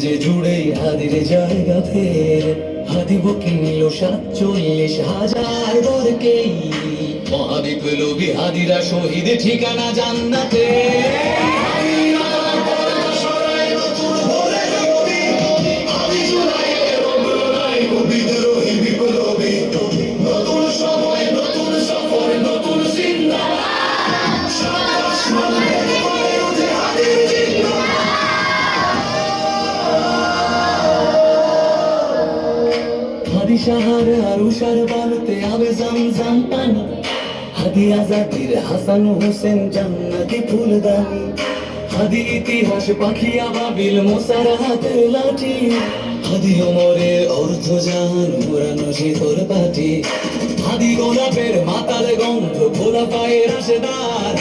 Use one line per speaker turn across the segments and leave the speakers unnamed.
বিশ্বে জুড়ে হাদির জায়গা ফের। হাদি বুকে নিল 47,000 দরকেই। মহাবিপ্লবী হাদিরা শহীদ ঠিকানা জান্নাতে। হাদি সাহার আর উষার বালুতে আবে জমজম পানি। হাদি আজাদের হাসান হোসেন জান্নাতি ফুলদানি। হাদি ইতিহাস পাখি আবাবিল মোসার হাতের লাঠি। হাদি ওমরের অর্থ জান পুরানো শিখর পাটি। হাদি গোলাপের মাতাল গন্ধ খোলা পায়ের আশেদার।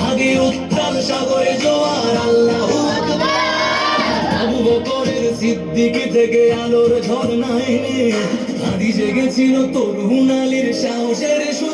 হাদি উত্তাল সাগরে জোয়ার আল্লাহু আকবার। আবু বকরের সিদ্দিকী থেকে আলোর ঝর্ণা এনে হাদি জেগেছিল তরুণ আলীর সাহসের সুর।